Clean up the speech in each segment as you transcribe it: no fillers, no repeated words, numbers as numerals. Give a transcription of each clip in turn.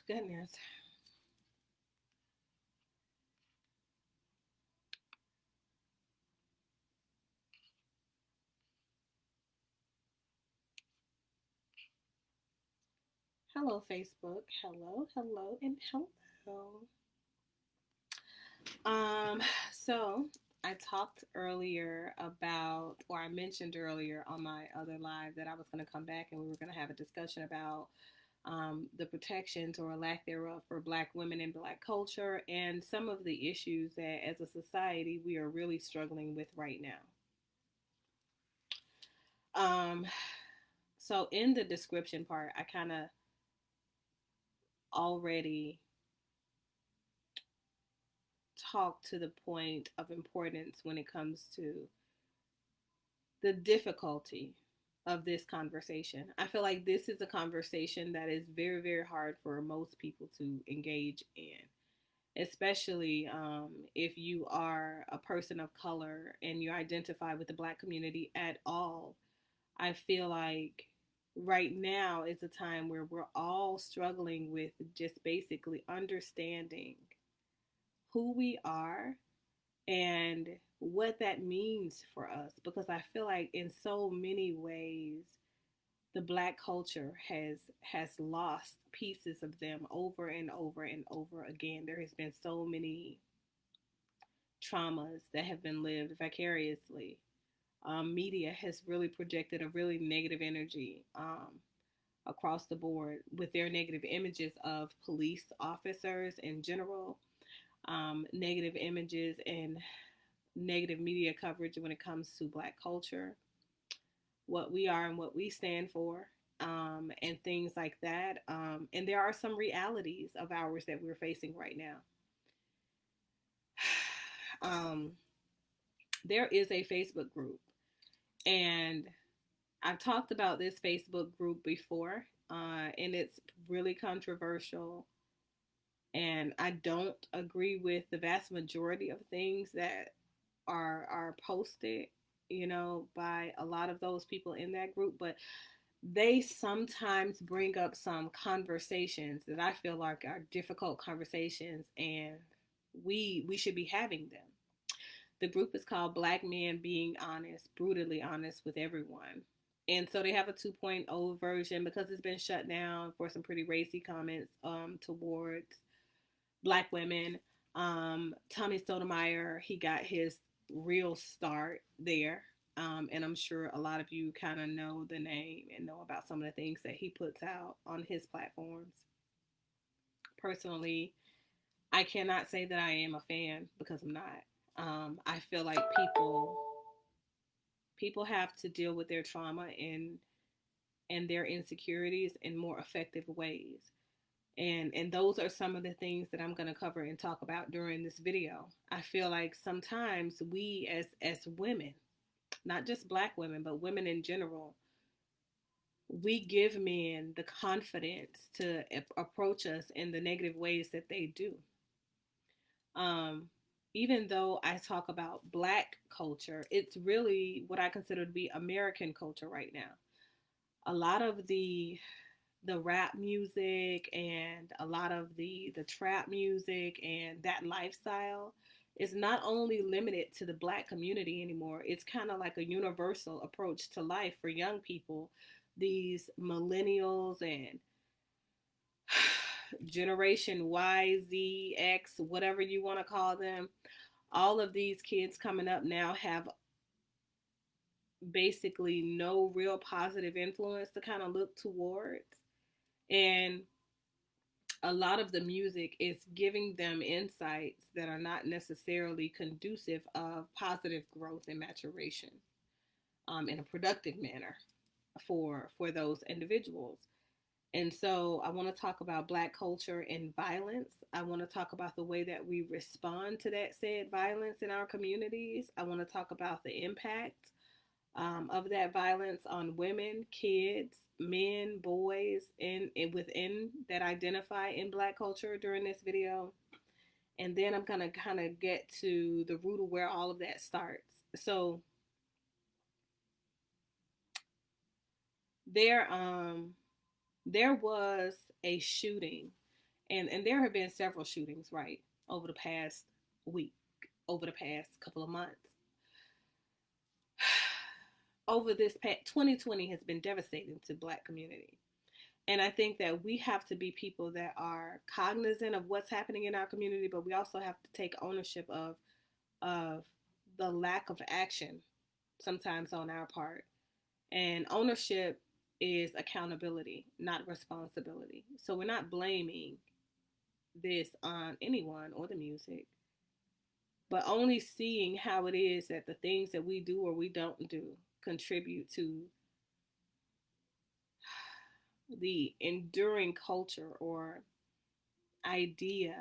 Goodness. Hello, Facebook. Hello, hello, and hello. Um, so I talked earlier about, or I mentioned earlier on my other live that I was going to come back and we were going to have a discussion about the protections or lack thereof for Black women in Black culture and some of the issues that as a society we are really struggling with right now. Um, so in the description part, I kind of already talked to the point of importance when it comes to the difficulty of this conversation. I feel like this is a conversation that is very, very hard for most people to engage in, especially if you are a person of color and you identify with the Black community at all. I feel like right now is a time where we're all struggling with just basically understanding who we are and what that means for us, because I feel like in so many ways the Black culture has lost pieces of them over and over and over again. There has been so many traumas that have been lived vicariously. Media has really projected a really negative energy across the board with their negative images of police officers in general, negative images and negative media coverage when it comes to Black culture, what we are and what we stand for, and things like that. And there are some realities of ours that we're facing right now. Um, there is a Facebook group, and I've talked about this Facebook group before, and it's really controversial. And I don't agree with the vast majority of things that are posted, by a lot of those people in that group, but they sometimes bring up some conversations that I feel like are difficult conversations, and we should be having them. The group is called Black Men Being Honest, Brutally Honest with Everyone. And so they have a 2.0 version because it's been shut down for some pretty racy comments towards Black women. Tommy Sotomayor, he got his real start there. And I'm sure a lot of you kind of know the name and know about some of the things that he puts out on his platforms. Personally, I cannot say that I am a fan because I'm not. I feel like people have to deal with their trauma and their insecurities in more effective ways. And those are some of the things that I'm going to cover and talk about during this video. I feel like sometimes we as women, not just Black women, but women in general, we give men the confidence to approach us in the negative ways that they do. Um, Even though I talk about Black culture, it's really what I consider to be American culture right now. A lot of the rap music and a lot of the trap music and that lifestyle is not only limited to the Black community anymore. It's kind of like a universal approach to life for young people. These millennials and generation Y, Z, X, whatever you want to call them, all of these kids coming up now have basically no real positive influence to kind of look towards. And a lot of the music is giving them insights that are not necessarily conducive of positive growth and maturation in a productive manner for those individuals. And so I want to talk about Black culture and violence. I want to talk about the way that we respond to that said violence in our communities. I want to talk about the impact of that violence on women, kids, men, boys, and within that identify in Black culture during this video. And then I'm going to kind of get to the root of where all of that starts. So there there was a shooting And there have been several shootings, right, over the past week, over the past couple of months. Over this past 2020 has been devastating to Black community. And I think that we have to be people that are cognizant of what's happening in our community, but we also have to take ownership of the lack of action sometimes on our part. And ownership is accountability, not responsibility. So we're not blaming this on anyone or the music, but only seeing how it is that the things that we do or we don't do contribute to the enduring culture or idea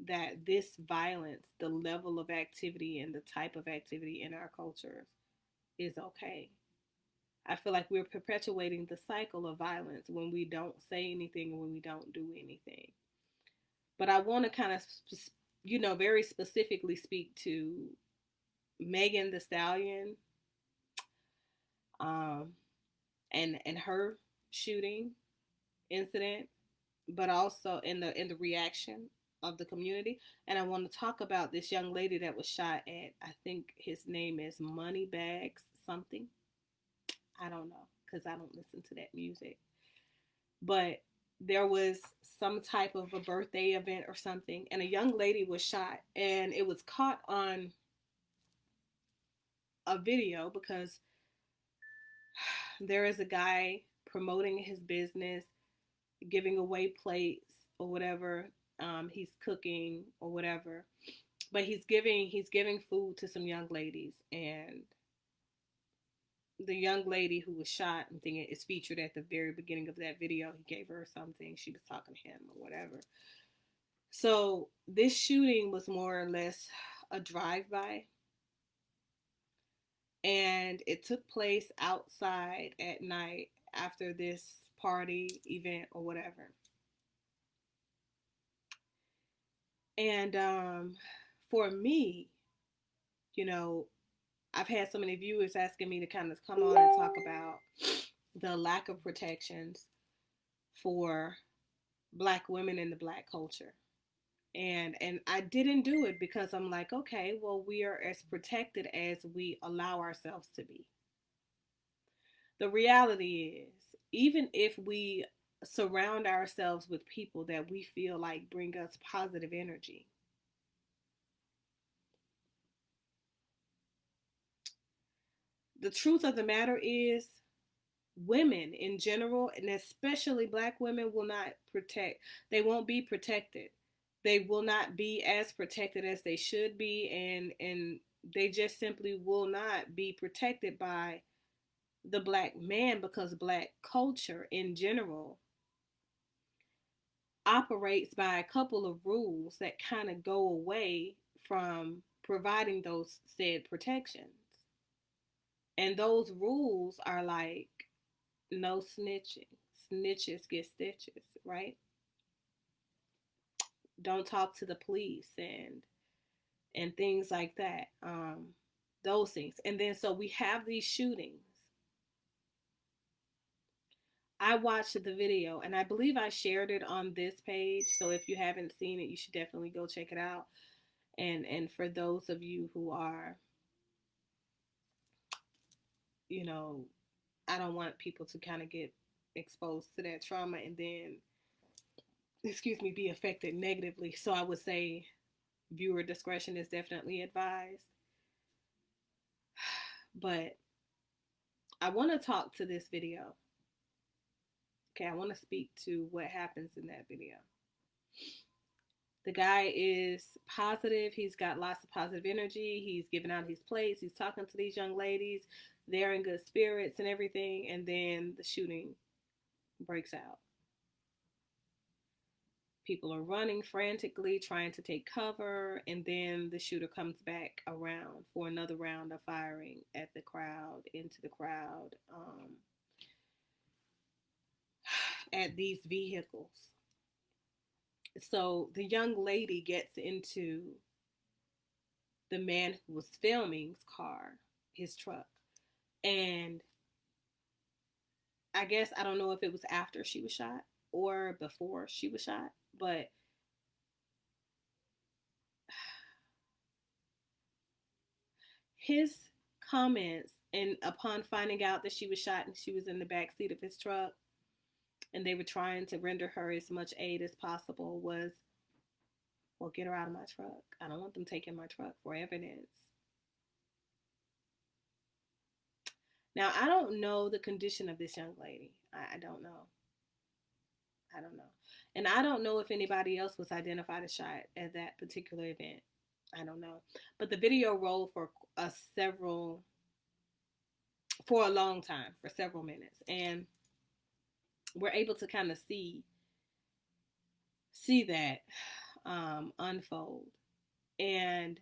that this violence, the level of activity and the type of activity in our culture is okay. I feel like we're perpetuating the cycle of violence when we don't say anything and when we don't do anything. But I want to kind of, very specifically speak to Megan Thee Stallion, um, and her shooting incident, but also in the reaction of the community. And I want to talk about this young lady that was shot at, I think his name is Moneybags something. I don't know because I don't listen to that music. But there was some type of a birthday event or something, and a young lady was shot, and it was caught on a video because there is a guy promoting his business, giving away plates or whatever. He's cooking or whatever, but he's giving food to some young ladies, and the young lady who was shot, I'm thinking, is featured at the very beginning of that video. He gave her something. She was talking to him or whatever. So this shooting was more or less a drive-by, and it took place outside at night after this party event or whatever. And for me, you know, I've had so many viewers asking me to kind of come on and talk about the lack of protections for Black women in the Black culture. And I didn't do it because I'm like, okay, well, we are as protected as we allow ourselves to be. The reality is, even if we surround ourselves with people that we feel like bring us positive energy, the truth of the matter is, women in general, and especially Black women, will not protect. They won't be protected. They will not be as protected as they should be, and they just simply will not be protected by the Black man, because Black culture in general operates by a couple of rules that kind of go away from providing those said protections. And those rules are like no snitching. Snitches get stitches, right? Don't talk to the police and things like that. Those things. And then so we have these shootings. I watched the video, and I believe I shared it on this page. So if you haven't seen it, you should definitely go check it out. And for those of you who are, you know, I don't want people to kind of get exposed to that trauma and then, excuse me, be affected negatively. So I would say viewer discretion is definitely advised. But I want to talk to this video. Okay, I want to speak to what happens in that video. The guy is positive. He's got lots of positive energy. He's giving out his plates. He's talking to these young ladies. They're in good spirits and everything. And then the shooting breaks out. People are running frantically, trying to take cover. And then the shooter comes back around for another round of firing at the crowd, into the crowd, at these vehicles. So the young lady gets into the man who was filming's car, his truck. And I guess, I don't know if it was after she was shot or before she was shot. but his comments, and upon finding out that she was shot and she was in the back seat of his truck and they were trying to render her as much aid as possible, was, well, get her out of my truck. I don't want them taking my truck for evidence. Now, I don't know the condition of this young lady. I don't know. I don't know. And I don't know if anybody else was identified as shot at that particular event. I don't know. But the video rolled for for a long time, for several minutes. And we're able to kind of see that unfold. And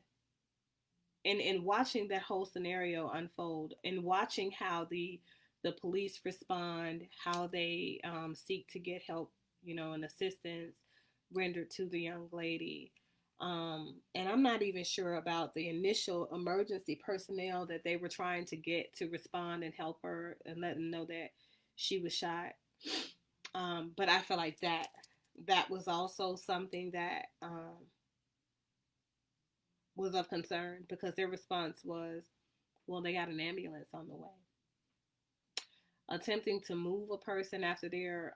in watching that whole scenario unfold, and watching how the police respond, how they seek to get help, and assistance rendered to the young lady. And I'm not even sure about the initial emergency personnel that they were trying to get to respond and help her and let them know that she was shot. But I feel like that was also something that was of concern, because their response was, well, they got an ambulance on the way. Attempting to move a person after they're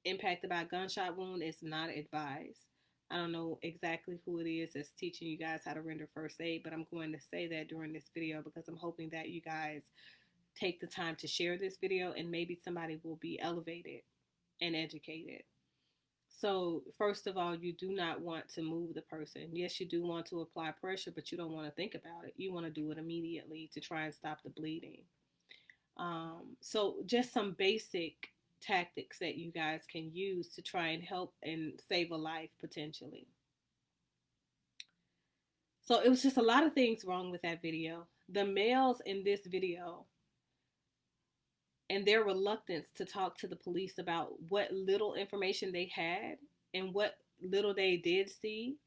impacted by a gunshot wound is not advised. I don't know exactly who it is that's teaching you guys how to render first aid, but I'm going to say that during this video because I'm hoping that you guys take the time to share this video and maybe somebody will be elevated and educated. So first of all, you do not want to move the person. Yes, you do want to apply pressure, but you don't want to think about it. You want to do it immediately to try and stop the bleeding. So just some basic tactics that you guys can use to try and help and save a life potentially. So it was just a lot of things wrong with that video. The males in this video and their reluctance to talk to the police about what little information they had and what little they did see,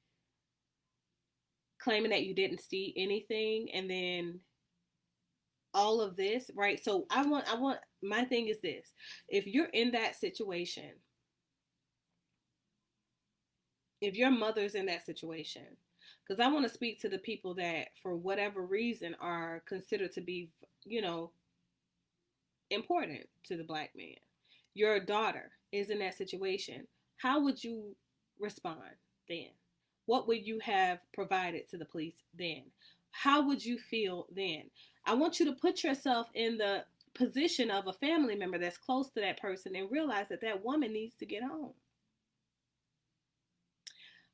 claiming that you didn't see anything, and then all of this, right? So I want, my thing is this: if you're in that situation, if your mother's in that situation, because I want to speak to the people that, for whatever reason, are considered to be, important to the black man. Your daughter is in that situation. How would you respond then? What would you have provided to the police then? How would you feel then? I want you to put yourself in the position of a family member that's close to that person and realize that that woman needs to get home.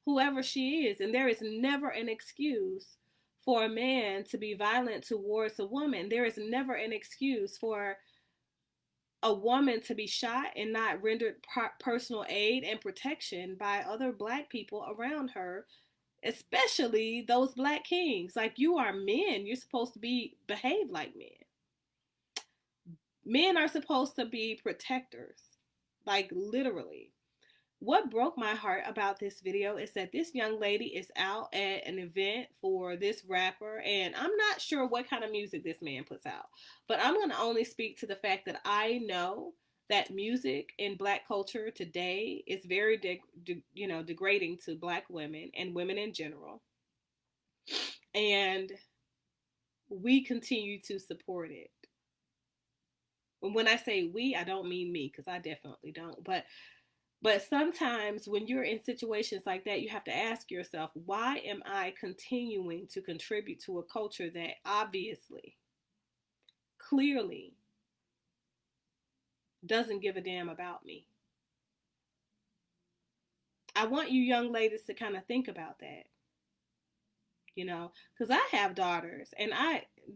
Whoever she is. And there is never an excuse for a man to be violent towards a woman. There is never an excuse for a woman to be shot and not rendered personal aid and protection by other black people around her, especially those black kings. Like, you are men. You're supposed to behave like men. Men are supposed to be protectors, like literally. What broke my heart about this video is that this young lady is out at an event for this rapper, and I'm not sure what kind of music this man puts out, but I'm going to only speak to the fact that I know that music in black culture today is very degrading to black women and women in general, and we continue to support it. When I say we, I don't mean me, because I definitely don't, but sometimes when you're in situations like that, you have to ask yourself, why am I continuing to contribute to a culture that obviously, clearly doesn't give a damn about me? I want you young ladies to kind of think about that, because I have daughters, and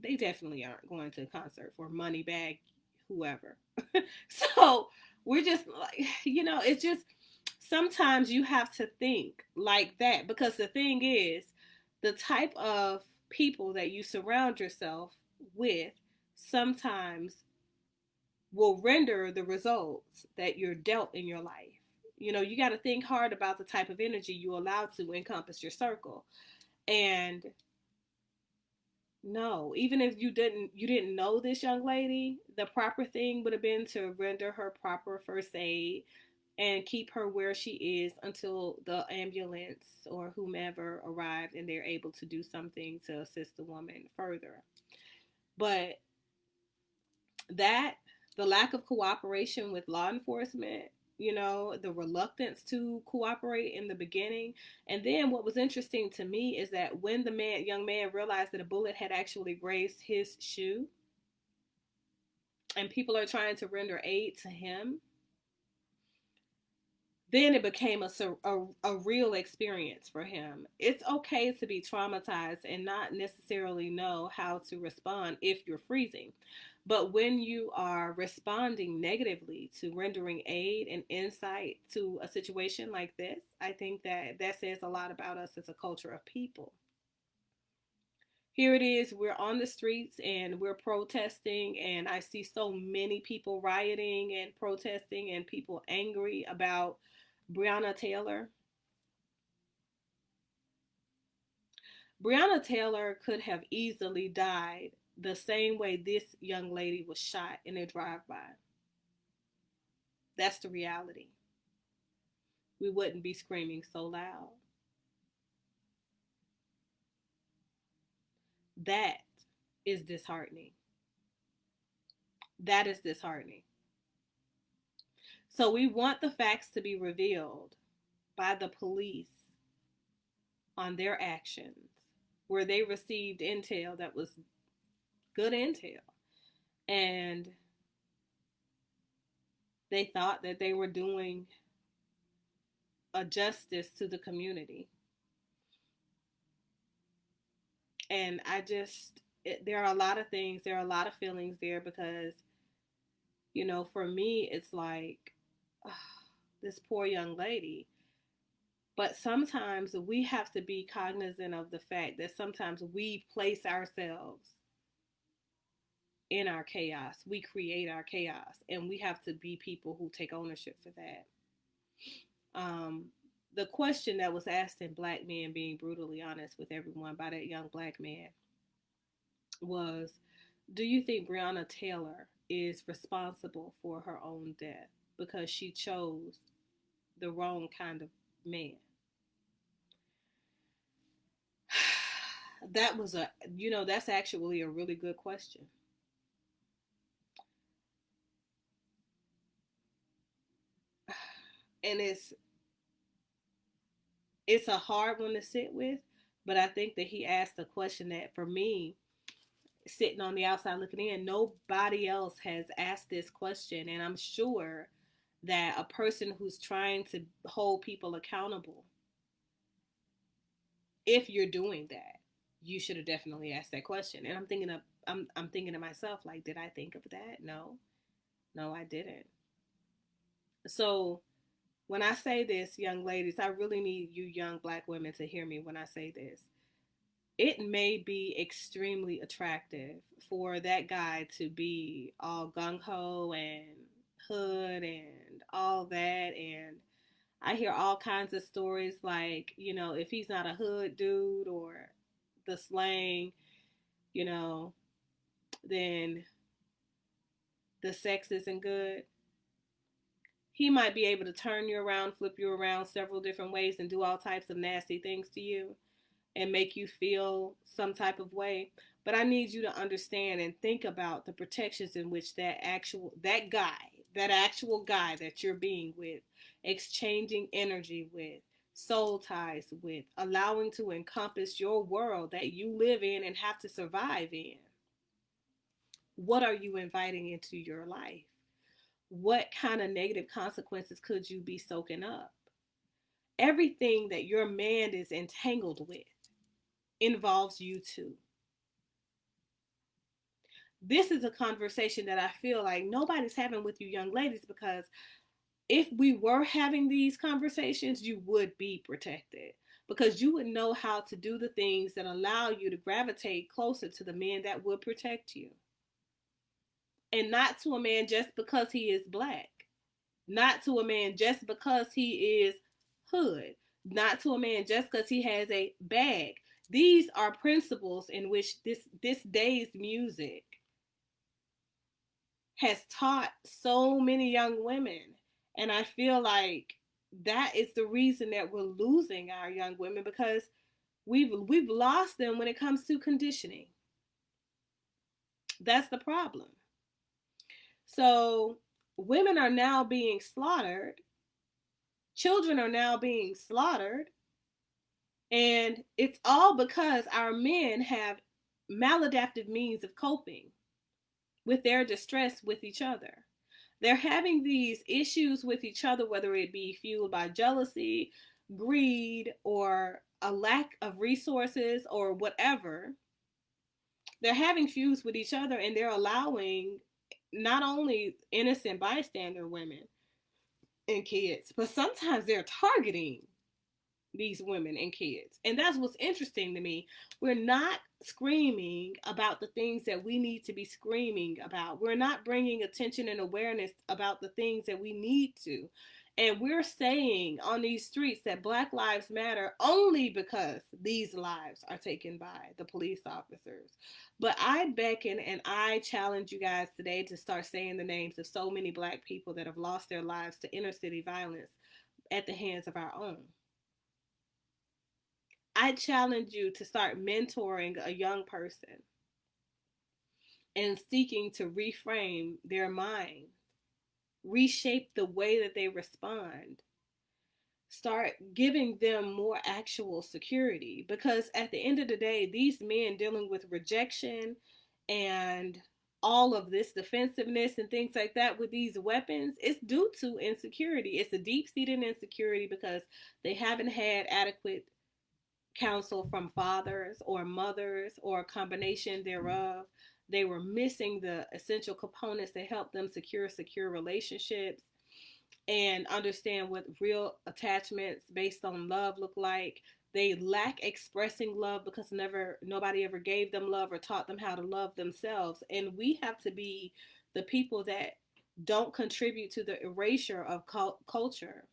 they definitely aren't going to a concert for Moneybag whoever. So we're just like, it's just, sometimes you have to think like that, because the thing is, the type of people that you surround yourself with sometimes will render the results that you're dealt in your life. You got to think hard about the type of energy you allow to encompass your circle. And no, even if you didn't know this young lady, the proper thing would have been to render her proper first aid, and keep her where she is until the ambulance or whomever arrived and they're able to do something to assist the woman further. But that, the lack of cooperation with law enforcement, the reluctance to cooperate in the beginning. And then what was interesting to me is that when the young man realized that a bullet had actually grazed his shoe and people are trying to render aid to him, then it became a real experience for him. It's okay to be traumatized and not necessarily know how to respond if you're freezing. But when you are responding negatively to rendering aid and insight to a situation like this, I think that that says a lot about us as a culture of people. Here it is, we're on the streets and we're protesting, and I see so many people rioting and protesting and people angry about Breonna Taylor. Breonna Taylor could have easily died the same way this young lady was shot in a drive-by. That's the reality. We wouldn't be screaming so loud. That is disheartening. That is disheartening. So we want the facts to be revealed by the police on their actions, where they received intel that was good intel. And they thought that they were doing a justice to the community. And there are a lot of things, there are a lot of feelings there because, for me, it's like, this poor young lady. But sometimes we have to be cognizant of the fact that sometimes we place ourselves in our chaos. We create our chaos, and we have to be people who take ownership for that. The question that was asked in Black Men Being Brutally Honest with Everyone by that young Black man was, do you think Breonna Taylor is responsible for her own death because she chose the wrong kind of man? That was that's actually a really good question. And it's a hard one to sit with, but I think that he asked a question that, for me, sitting on the outside looking in, nobody else has asked this question. And I'm sure that a person who's trying to hold people accountable, if you're doing that, you should have definitely asked that question. And I'm thinking to myself, like, did I think of that? No, I didn't. So when I say this, young ladies, I really need you young Black women to hear me when I say this. It may be extremely attractive for that guy to be all gung ho and hood and all that. And I hear all kinds of stories like, if he's not a hood dude or the slang, you know, then the sex isn't good. He might be able to turn you around, flip you around several different ways, and do all types of nasty things to you and make you feel some type of way. But I need you to understand and think about the protections in which that actual guy that you're being with, exchanging energy with, soul ties with, allowing to encompass your world that you live in and have to survive in. What are you inviting into your life? What kind of negative consequences could you be soaking up? Everything that your man is entangled with involves you too. This is a conversation that I feel like nobody's having with you young ladies, because if we were having these conversations, you would be protected, because you would know how to do the things that allow you to gravitate closer to the men that would protect you. And not to a man just because he is Black. Not to a man just because he is hood. Not to a man just because he has a bag. These are principles in which this day's music has taught so many young women. And I feel like that is the reason that we're losing our young women, because we've lost them when it comes to conditioning. That's the problem. So women are now being slaughtered, children are now being slaughtered, and it's all because our men have maladaptive means of coping with their distress with each other. They're having these issues with each other, whether it be fueled by jealousy, greed, or a lack of resources, or whatever. They're having feuds with each other, and they're allowing not only innocent bystander women and kids, but sometimes they're targeting these women and kids. And that's what's interesting to me. We're not screaming about the things that we need to be screaming about. We're not bringing attention and awareness about the things that we need to. And we're saying on these streets that Black Lives Matter only because these lives are taken by the police officers. But I beckon and I challenge you guys today to start saying the names of so many Black people that have lost their lives to inner city violence at the hands of our own. I challenge you to start mentoring a young person and seeking to reframe their mind, reshape the way that they respond, start giving them more actual security. Because at the end of the day, these men dealing with rejection and all of this defensiveness and things like that with these weapons, it's due to insecurity. It's a deep-seated insecurity because they haven't had adequate counsel from fathers or mothers or a combination thereof. They were missing the essential components that help them secure relationships and understand what real attachments based on love look like. They lack expressing love because nobody ever gave them love or taught them how to love themselves. And we have to be the people that don't contribute to the erasure of culture,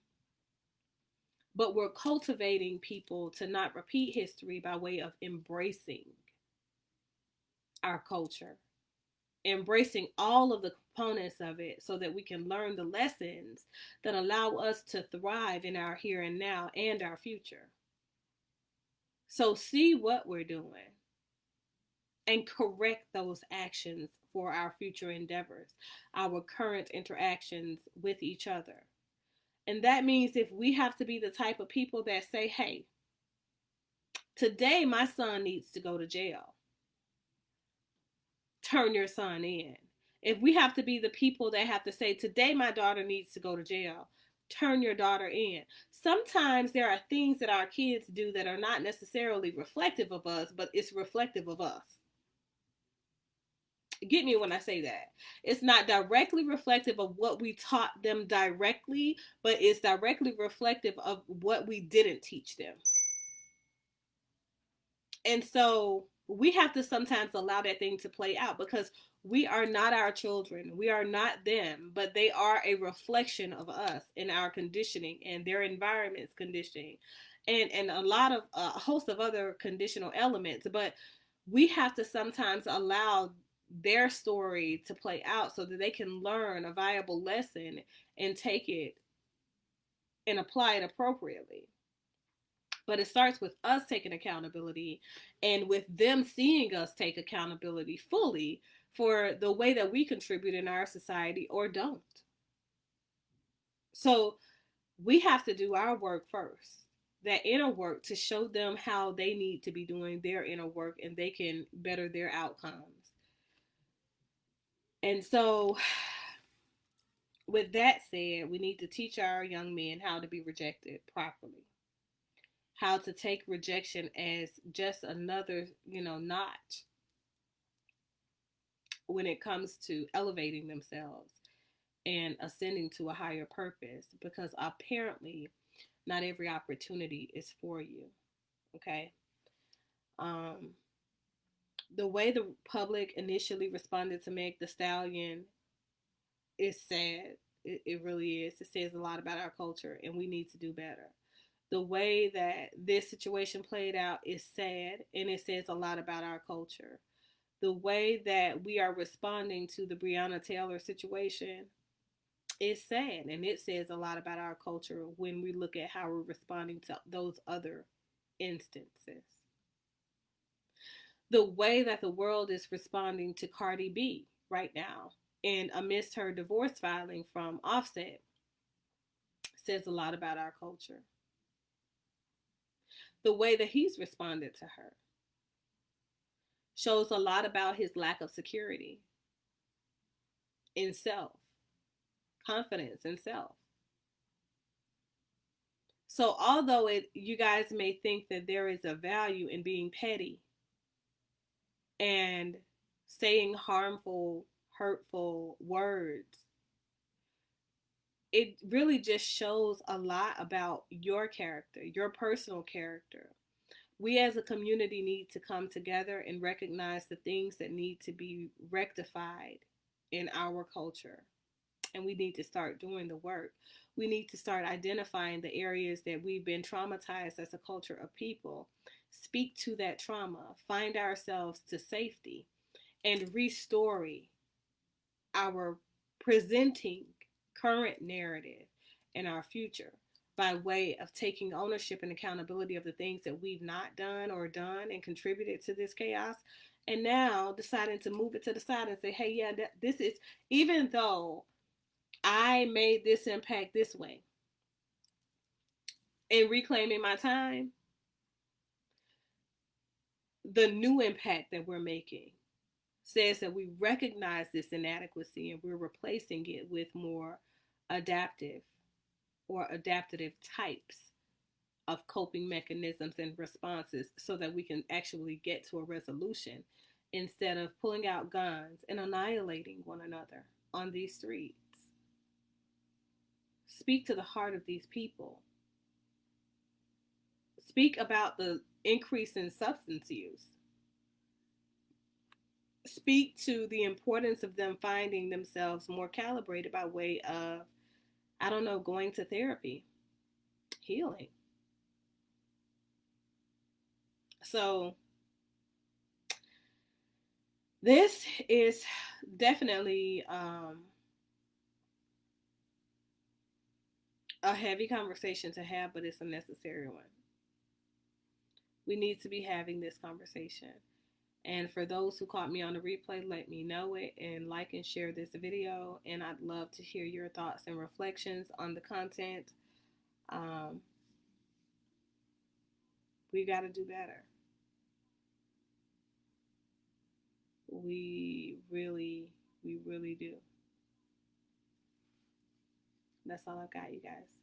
but we're cultivating people to not repeat history by way of embracing our culture, embracing all of the components of it so that we can learn the lessons that allow us to thrive in our here and now and our future. So see what we're doing and correct those actions for our future endeavors, our current interactions with each other. And that means if we have to be the type of people that say, hey, today my son needs to go to jail, turn your son in. If we have to be the people that have to say, today my daughter needs to go to jail, turn your daughter in. Sometimes there are things that our kids do that are not necessarily reflective of us, but it's reflective of us. Get me when I say that. It's not directly reflective of what we taught them directly, but it's directly reflective of what we didn't teach them. And so we have to sometimes allow that thing to play out, because we are not our children. We are not them, but they are a reflection of us in our conditioning and their environment's conditioning and a host of other conditional elements. But we have to sometimes allow their story to play out so that they can learn a viable lesson and take it and apply it appropriately. But it starts with us taking accountability and with them seeing us take accountability fully for the way that we contribute in our society or don't. So we have to do our work first, that inner work, to show them how they need to be doing their inner work and they can better their outcomes. And so, with that said, we need to teach our young men how to be rejected properly, how to take rejection as just another, notch when it comes to elevating themselves and ascending to a higher purpose, because apparently not every opportunity is for you. Okay. The way the public initially responded to Meg Thee Stallion is sad. It really is. It says a lot about our culture, and we need to do better. The way that this situation played out is sad, and it says a lot about our culture. The way that we are responding to the Breonna Taylor situation It's sad, and it says a lot about our culture when we look at how we're responding to those other instances. The way that the world is responding to Cardi B right now, and amidst her divorce filing from Offset, says a lot about our culture. The way that he's responded to her shows a lot about his lack of security in self, confidence in self. So although you guys may think that there is a value in being petty and saying harmful, hurtful words, it really just shows a lot about your character, your personal character. We as a community need to come together and recognize the things that need to be rectified in our culture. And we need to start doing the work. We need to start identifying the areas that we've been traumatized as a culture of people, speak to that trauma, find ourselves to safety, and restore our presenting current narrative and our future by way of taking ownership and accountability of the things that we've not done or done and contributed to this chaos. And now deciding to move it to the side and say, hey, yeah, this is, even though I made this impact this way, and reclaiming my time, the new impact that we're making says that we recognize this inadequacy and we're replacing it with more adaptive or adaptive types of coping mechanisms and responses so that we can actually get to a resolution instead of pulling out guns and annihilating one another on these streets. Speak to the heart of these people. Speak about the increase in substance use. Speak to the importance of them finding themselves more calibrated by way of, I don't know, going to therapy, healing. So this is definitely a heavy conversation to have, but it's a necessary one. We need to be having this conversation. And for those who caught me on the replay, let me know it and like and share this video. And I'd love to hear your thoughts and reflections on the content. We got to do better. We really do. That's all I've got, you guys.